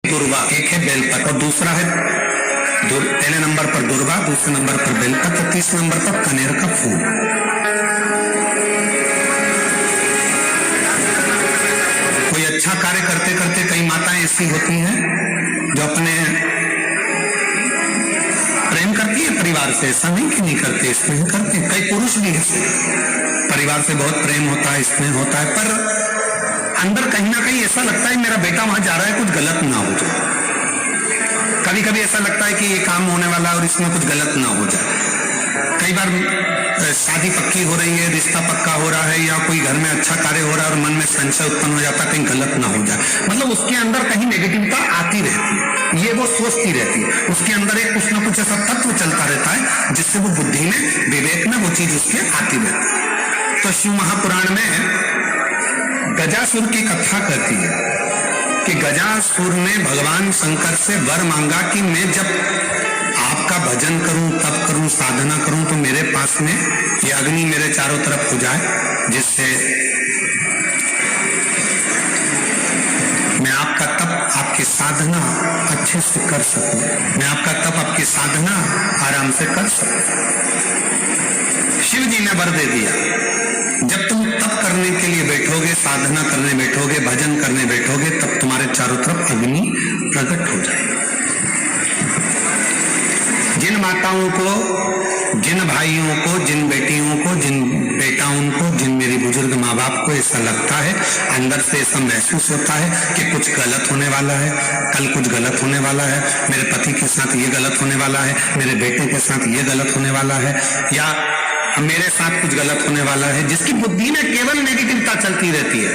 दुर्वा, एक है बेलपत्र और दूसरा है पहले नंबर पर दुर्वा, दूसरे नंबर पर बेलपत्र, तीसरे नंबर पर कनेर का फूल। कोई अच्छा कार्य करते करते कई माताएं ऐसी होती हैं जो अपने प्रेम करती है परिवार से, ऐसा नहीं कि नहीं करते, स्नेह करते। कई पुरुष भी हैं, परिवार से बहुत प्रेम होता है, स्नेह होता है, पर अंदर कहीं ना कहीं ऐसा लगता है मेरा बेटा वहां जा रहा है, कुछ गलत ना हो जाए। कभी कभी ऐसा लगता है कि ये काम होने वाला है और इसमें कुछ गलत ना हो जाए। कई बार शादी पक्की हो रही है, रिश्ता पक्का हो रहा है, या कोई घर में अच्छा कार्य हो रहा है और मन में संशय उत्पन्न हो जाता है कहीं गलत ना हो जाए। मतलब उसके अंदर कहीं नेगेटिविटी आती रहती है, ये वो सोचती रहती है, उसके अंदर एक कुछ ना कुछ ऐसा तत्व चलता रहता है जिससे वो बुद्धि में, विवेक में वो चीज उसके आती रहती है। तो शिव महापुराण में गजासुर की कथा कहती है कि गजासुर ने भगवान शंकर से वर मांगा कि मैं जब आपका भजन करूं, तप करूं, साधना करूं तो मेरे पास में ये अग्नि मेरे चारों तरफ हो जाए, जिससे मैं आपका तप, आपकी साधना अच्छे से कर सकूं, मैं आपका तप, आपकी साधना आराम से कर सकूं। शिव जी ने वर दे दिया, जब तुम तप करने के लिए बैठोगे, साधना करने बैठोगे, भजन करने बैठोगे, तब तुम्हारे चारों तरफ अग्नि प्रकट हो जाएगी। जिन माताओं को, जिन भाइयों को, जिन बेटियों को, जिन बेटाओं को, जिन मेरी बुजुर्ग माँ बाप को ऐसा लगता है, अंदर से ऐसा महसूस होता है कि कुछ गलत होने वाला है, कल कुछ गलत होने वाला है, मेरे पति के साथ ये गलत होने वाला है, मेरे बेटे के साथ ये गलत होने वाला है, या मेरे साथ कुछ गलत होने वाला है, जिसकी बुद्धि में केवल नेगेटिविटी चलती रहती है,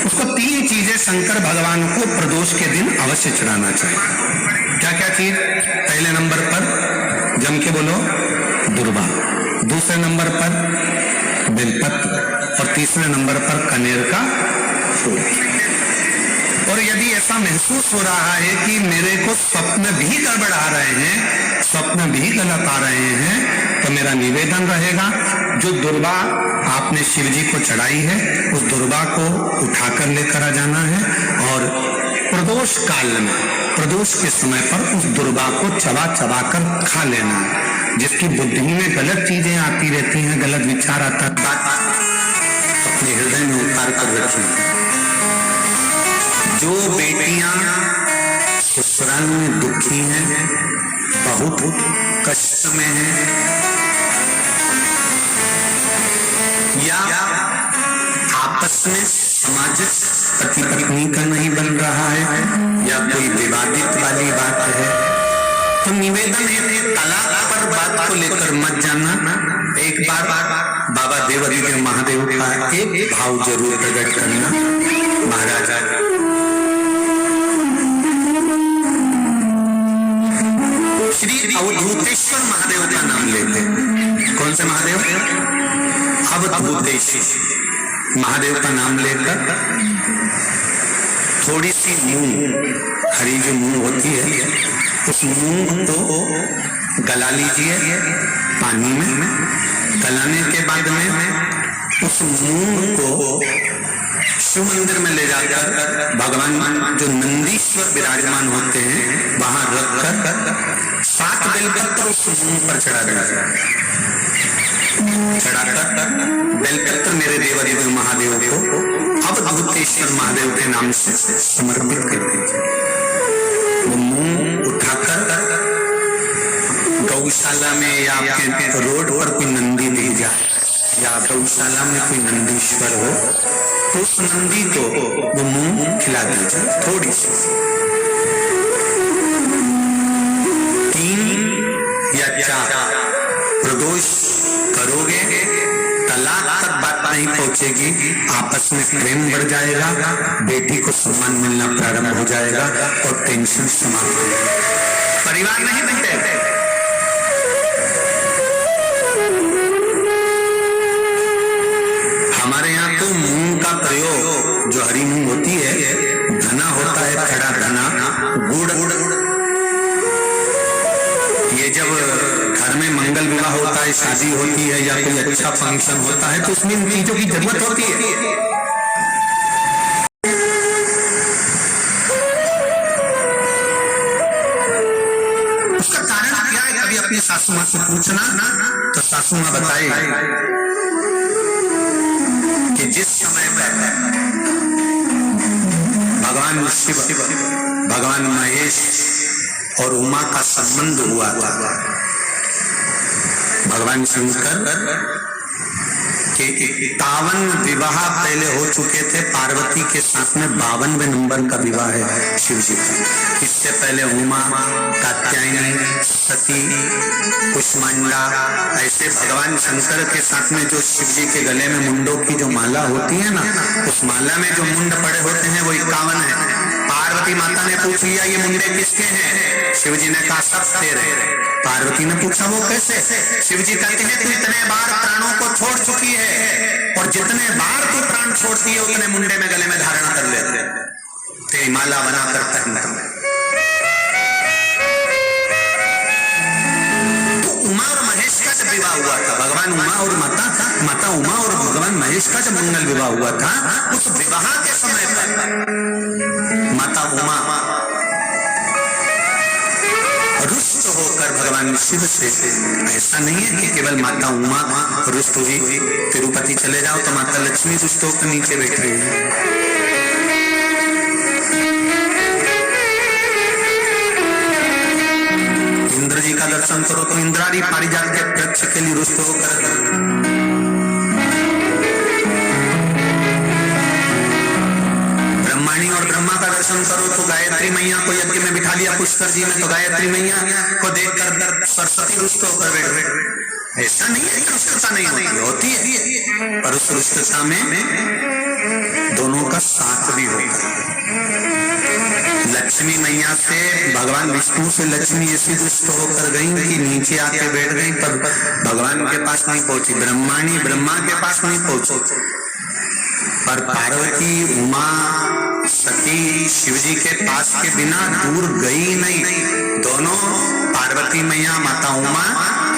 उसको तीन चीजें शंकर भगवान को प्रदोष के दिन अवश्य चढ़ाना चाहिए। क्या क्या चीज? पहले नंबर पर जम के बोलो दुर्वा, दूसरे नंबर पर बेलपत्र और तीसरे नंबर पर कनेर का फूल। और यदि ऐसा महसूस हो रहा है कि मेरे को स्वप्न भी गड़बड़ा रहे हैं, स्वप्न भी गलत आ रहे हैं, तो मेरा निवेदन रहेगा जो दुर्वा आपने शिव जी को चढ़ाई है उस दुर्वा को उठाकर लेकर आ जाना है और प्रदोष काल में, प्रदोष के समय पर उस दुर्वा को चबा चबा कर खा लेना है। जिसकी बुद्धि में गलत चीजें आती रहती हैं, गलत विचार आता है, अपने हृदय में उतार कर रखिए। जो बेटियां ससुराल में दुखी हैं, बहुत कष्ट में हैं, या आपस में सामाजिक पति पत्नी का नहीं बन रहा है, या कोई विवादित वाली बात है, तो निवेदन है तलाक पर बात को लेकर मत जाना। एक बार बाबा देवदेव महादेव का एक भाव जरूर प्रकट करना। महाराज श्री अवधूतेश्वर महादेव का नाम लेते। कौन से महादेव? अवधूतेश्वर महादेव का नाम लेकर थोड़ी सी मूंग, हरी जो मूंग होती है, उस मूंग को गला लीजिए पानी में। गलाने के बाद में उस मूंग को शिव मंदिर में ले जाकर भगवान जो नंदीश्वर विराजमान होते हैं वहां रखकर 7 बेलपत्र उस मूंग पर चढ़ा देना। चढ़ाकर बेलपत्र मेरे देवदेव महादेव को अवधूतेश्वर महादेव के नाम से समर्पित कर दीजिए। वो मूंग उठाकर गौशाला में या आपके रोड पर कोई नंदी दिख जाए या गौशाला में कोई नंदीश्वर हो तो उस नंदी को वो मूंग खिला दीजिए थोड़ी सी। 3 या 4 प्रदोष करोगे, तलाक तक बात नहीं पहुंचेगी, आपस में प्रेम बढ़ जाएगा, बेटी को सम्मान मिलना प्रारंभ हो जाएगा और टेंशन समाप्त हो जाएगा। परिवार नहीं बचेगा। हमारे यहाँ तो मूंग का प्रयोग, जो हरी मूंग होती है, धना होता है, खड़ा धना, गुड़, ये जब घर में मंगल विवाह होता है, शादी होती है या कोई अच्छा फंक्शन होता है तो उसमें इन चीजों की जरूरत होती है। पूछना तो सासू माँ बताई कि जिस समय पर भगवान शिव, भगवान महेश और उमा का संबंध हुआ था, भगवान शंकर के 51 विवाह पहले हो चुके थे। पार्वती के साथ में 52वें नंबर का विवाह है शिव जी का। इससे पहले उमा, कात्यायनी, सती, कुष्मांडा, ऐसे भगवान शंकर के साथ में जो शिव जी के गले में मुंडों की जो माला होती है ना, उस माला में जो मुंड पड़े होते हैं वो 51 है। पार्वती माता ने पूछ लिया ये मुंडे किसके हैं? शिव जी ने कहा सब तेरे। पार्वती ने पूछा वो कैसे? शिव जी कहते हैं तू इतने बार प्राणों को छोड़ चुकी है और जितने बार तू प्राण छोड़ती है उतने मुंडे में गले में धारण कर लेते, तेरी माला बनाकर पहनता है। तो उमा और महेश का जब विवाह हुआ था, भगवान उमा और माता उमा और भगवान महेश का जब मंगल विवाह हुआ था, उस विवाह के समय पर माता उमा रुष्ट होकर भगवान शिव से, ऐसा नहीं है कि केवल माता उमा रुष्ट हुई, तिरुपति चले जाओ तो माता लक्ष्मी रुष्ट होकर नीचे बैठ रही है। इंद्र जी का दर्शन करो तो इंद्राणी पारिजात के वृक्ष के लिए रुष्ट होकर, ब्रह्माणी और ब्रह्मा का दर्शन करो तो गायत्री मैया को यज्ञ में बिठा लिया पुष्कर जी में, तो गायत्री मैया को देखकर सरस्वती रुष्ट होकर बैठ गई। ऐसा नहीं है कि रुष्टता नहीं होती है, पर उस रुष्टता में दोनों का साथ भी होता है। लक्ष्मी मैया से, भगवान विष्णु से लक्ष्मी ऐसी दुष्ट होकर गई कि नीचे आके बैठ गई, पर भगवान के पास नहीं पहुंची। ब्रह्माणी ब्रह्मा के पास नहीं पहुंची, पर पार्वती, उमा, सती शिव जी के पास के बिना दूर गई नहीं। दोनों, पार्वती मैया माता उमा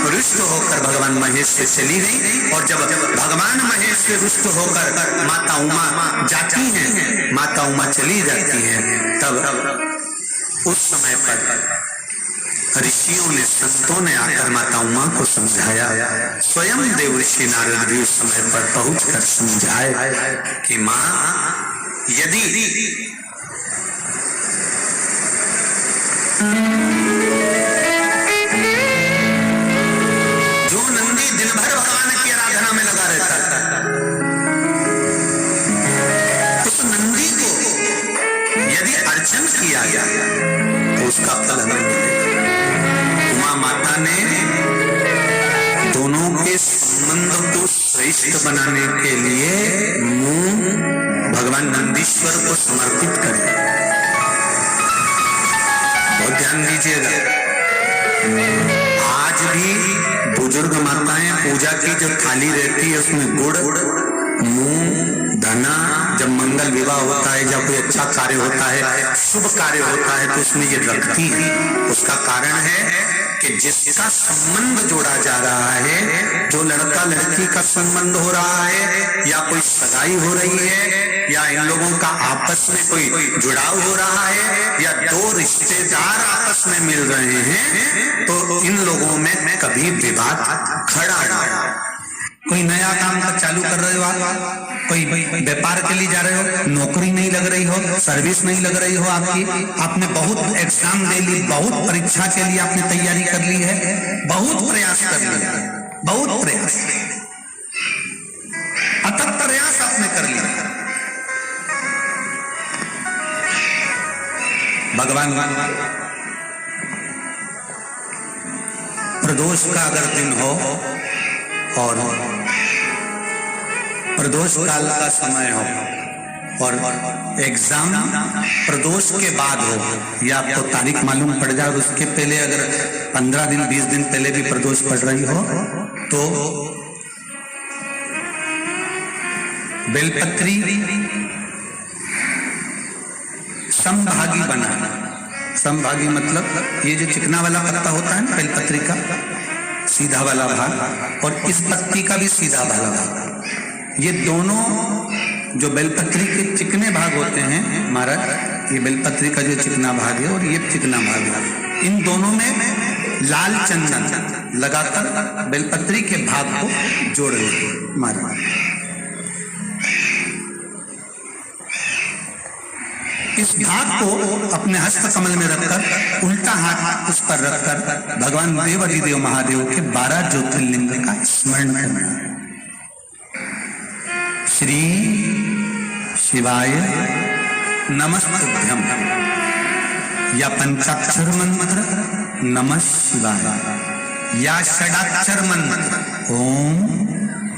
रुष्ट होकर भगवान महेश से चली गई, और जब भगवान महेश से रुष्ट होकर माता उमा जाती हैं, माता उमा चली जाती हैं, तब उस समय पर ऋषियों ने, संतों ने आकर माता उमा को समझाया। स्वयं देव ऋषि नारद भी उस समय पर पहुंचकर समझाए कि मां, यदि जो नंदी दिन भर भगवान की आराधना में लगा रहता है, उस नंदी को यदि अर्चन किया गया तो उसका फल हमें मिलेगा। उमा माता ने दोनों के संबंध को श्रेष्ठ बनाने के लिए मुंह भगवान नंदीश्वर को समर्पित करें। बहुत ध्यान दीजिएगा, आज भी बुजुर्ग माताएं पूजा की जो थाली रहती है उसमें गुड़, मूंग, धना, जब मंगल विवाह होता है, जब कोई अच्छा कार्य होता है, शुभ कार्य होता है, तो उसमें ये रखती है। उसका कारण है कि जिसका संबंध जोड़ा जा रहा है, जो लड़का लड़की का संबंध हो रहा है, या कोई सगाई हो रही है, या इन लोगों का आपस में कोई जुड़ाव हो रहा है, या दो रिश्तेदार आपस में मिल रहे हैं, तो इन लोगों में कभी विवाद खड़ा है। कोई नया काम का चालू कर रहे हो आप, कोई व्यापार के लिए जा रहे हो, नौकरी नहीं लग रही हो, सर्विस नहीं लग रही हो आपकी, आपने बहुत एग्जाम दे ली, बहुत परीक्षा के लिए आपने तैयारी कर ली है, बहुत प्रयास कर लिया, बहुत प्रयास, अथक प्रयास आपने कर लिया। भगवान प्रदोष का अगर दिन हो और प्रदोष काल का समय हो और एग्जाम प्रदोष के बाद हो, या आपको तारीख मालूम पड़ जाए, उसके पहले अगर 15 दिन 20 दिन पहले भी प्रदोष पड़ रही हो, तो बेलपत्री समभागी बनाना। समभागी मतलब ये जो चिकना वाला पत्ता होता है ना बेलपत्री का, सीधा वाला भाग, और इस पत्ती का भी सीधा वाला भाग, ये दोनों जो बेलपत्री के चिकने भाग होते हैं महाराज, ये बेलपत्री का जो चिकना भाग है और ये चिकना भाग है, इन दोनों में लाल चंदन लगाकर बेलपत्री के भाग को जोड़ लेते, मार इस भाग को अपने हस्त कमल में रखकर उल्टा हाथ उस पर रखकर भगवान देवाधिदेव महादेव के 12 ज्योतिर्लिंग का स्मरण करना। श्री शिवाय नमस्तुभ्यं या पंचाक्षर मंत्र नमः शिवाय या षडाक्षर मंत्र ओम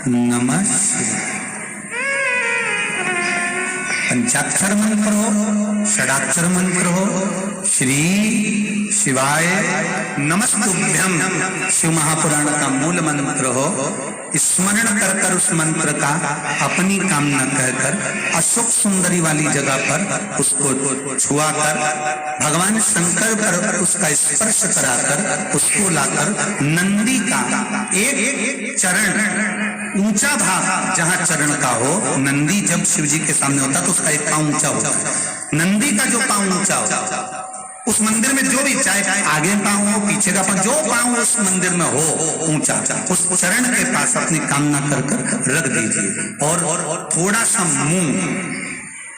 नमः शिवाय। पंचाक्षर मंत्र हो, षडाक्षर मंत्र हो, श्री शिवाय नमस्तुभ्यं शिव महापुराण का मूल मंत्र हो, स्मरण कर उस मंत्र का अपनी कामना कहकर अशोक सुंदरी वाली जगह पर उसको छुआकर भगवान शंकर पर उसका स्पर्श कराकर उसको लाकर नंदी का एक चरण ऊंचा भाग जहां चरण का हो, नंदी जब शिव जी के सामने होता तो उसका एक पांव ऊंचा होता, नंदी का जो पांव ऊंचा होता उस मंदिर में जो भी चाहे आगे पांव हो पीछे का पांव जो पांव उस मंदिर में हो ऊंचा उस चरण के पास अपनी कामना कर रख दीजिए और थोड़ा सा मूंग,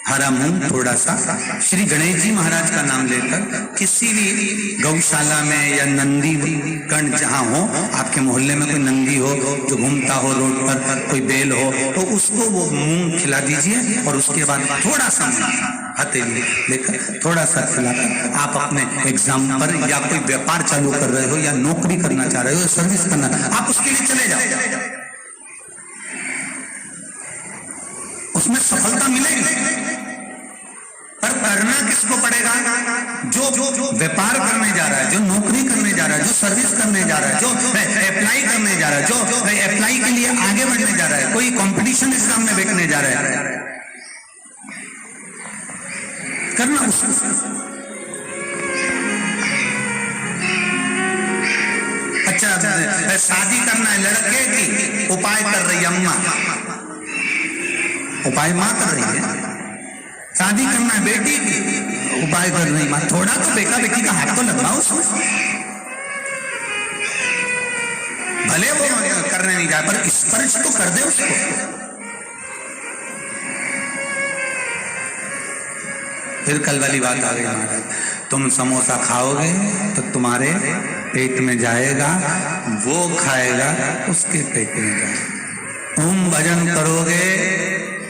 हरा मूंग थोड़ा सा श्री गणेश जी महाराज का नाम लेकर किसी भी गौशाला में या नंदी गण जहां हो, आपके मोहल्ले में कोई नंदी हो जो घूमता हो रोड पर, कोई बैल हो तो उसको वो मूंग खिला दीजिए और उसके बाद थोड़ा सा हथेली लेकर थोड़ा सा खिलाकर आप अपने एग्जाम पर या कोई व्यापार चालू कर रहे हो या नौकरी करना चाह रहे हो, सर्विस करना, आप उसके लिए चले जाओ, उसमें सफलता मिलेगी। पर करना किसको पड़ेगा? जो व्यापार करने जा रहा है, जो नौकरी करने जा रहा है, जो सर्विस करने जा रहा है, जो अप्लाई करने जा रहा है, जो अप्लाई के लिए आगे बढ़ने जा रहा है, कोई कंपटीशन एग्जाम में बैठने जा रहा है, करना उसको। अच्छा, शादी करना है लड़के की, उपाय कर रही अम्मा, उपाय माँ कर रही है, शादी करना है बेटी की, उपाय कर रही माँ, थोड़ा तो बेटा बेटी का हाथ तो लगवाओ उसमें, भले वो करने नहीं जाए पर स्पर्श तो कर दे उसको। फिर कल वाली बात आ गई, तुम समोसा खाओगे तो तुम्हारे पेट में जाएगा, वो खाएगा उसके पेट में जाएगा, तुम भजन करोगे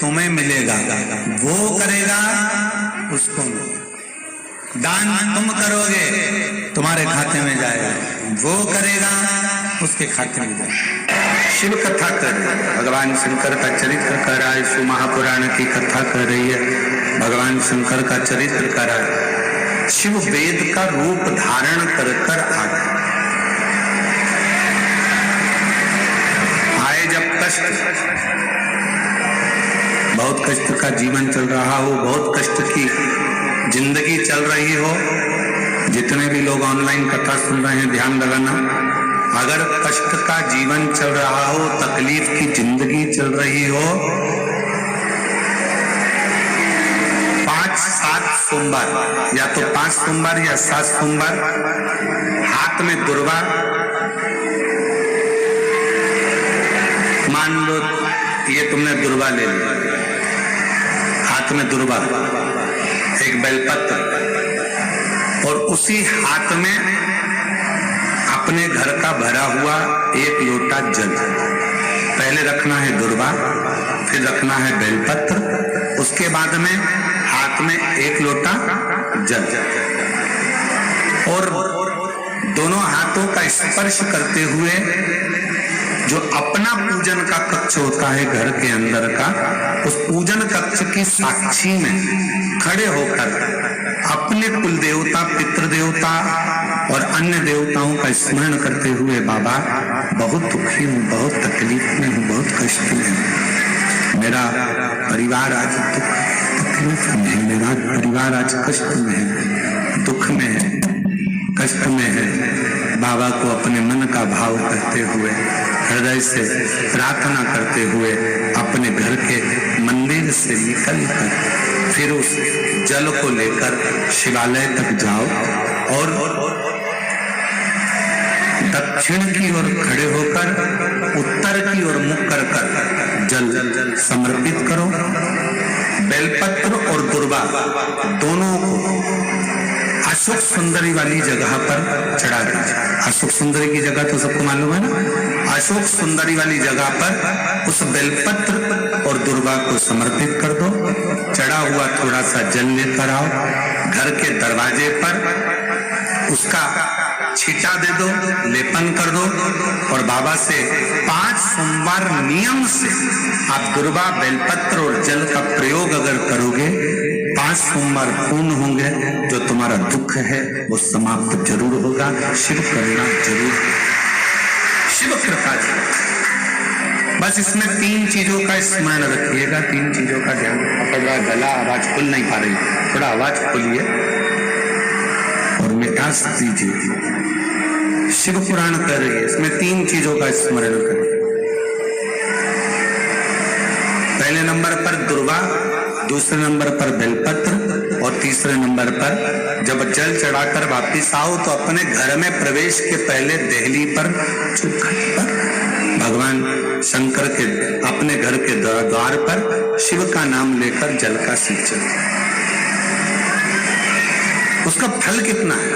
तुम्हें मिलेगा, वो करेगा उसको मिलेगा, दान तुम करोगे तुम्हारे खाते में जाएगा, वो करेगा उसके खाते में जाएगा। शिव कथा कर रही है, भगवान शंकर का चरित्र कर रहा है, शिव महापुराण की कथा कर रही है, भगवान शंकर का चरित्र कर रहा है। शिव वेद का रूप धारण कर आए जब कष्ट, बहुत कष्ट का जीवन चल रहा हो, बहुत कष्ट की जिंदगी चल रही हो, जितने भी लोग ऑनलाइन कथा सुन रहे हैं ध्यान लगाना, अगर कष्ट का जीवन चल रहा हो, तकलीफ की जिंदगी चल रही हो, 5-7 सोमवार या तो 5 सोमवार या 7 सोमवार हाथ में दुर्वा, मान लो ये तुमने दुर्वा ले लिया, हाथ में दुर्वा, एक बेलपत्र और उसी हाथ में अपने घर का भरा हुआ 1 लोटा जल, पहले रखना है दुर्वा, फिर रखना है बेलपत्र, उसके बाद में हाथ में 1 लोटा जल और दोनों हाथों का स्पर्श करते हुए जो अपना पूजन का कक्ष होता है घर के अंदर का, उस पूजन कक्ष की साक्षी में खड़े होकर अपने कुल देवता, पितृ देवता और अन्य देवताओं का स्मरण करते हुए, बाबा बहुत दुखी हूँ, बहुत तकलीफ में हूँ, बहुत कष्ट में हूँ, मेरा परिवार आज तकलीफ में है, मेरा परिवार आज कष्ट में है, दुख में है, कष्ट में है, बाबा को अपने मन का भाव करते हुए, हृदय से प्रार्थना करते हुए अपने घर के मंदिर से निकलकर फिर उस जल को लेकर शिवालय तक जाओ और दक्षिण की ओर खड़े होकर उत्तर की ओर मुख कर कर जल समर्पित करो। बेलपत्र और दुर्वा दोनों को अशोक सुंदरी वाली जगह पर चढ़ा दीजिए। अशोक सुंदरी की जगह तो सबको मालूम है ना। अशोक सुंदरी वाली जगह पर उस बेलपत्र और दुर्वा को समर्पित कर दो। चढ़ा हुआ थोड़ा सा जल लेकर आओ, घर के दरवाजे पर उसका छींटा दे दो, लेपन कर दो और बाबा से 5 सोमवार नियम से आप दुर्वा, बेलपत्र और जल का प्रयोग अगर करोगे 5 सोमवार पूर्ण होंगे। जो तुम्हारा दुख है वो समाप्त जरूर होगा। शिव करुणा जरूर, शिव कृपा जरूर। बस इसमें 3 चीजों का स्मरण रखिएगा, 3 चीजों का ध्यान रखिएगा। गला आवाज खुल नहीं पा रही, थोड़ा आवाज खोलिए और मिठास दीजिए। शिव पुराण कर रही है, इसमें 3 चीजों का स्मरण करें। पहले नंबर पर दुर्वा, दूसरे नंबर पर बेलपत्र और तीसरे नंबर पर जब जल चढ़ाकर वापिस आओ तो अपने घर में प्रवेश के पहले देहली पर चौखट पर भगवान शंकर के अपने घर के द्वार पर शिव का नाम लेकर जल का सिंचन। उसका फल कितना है?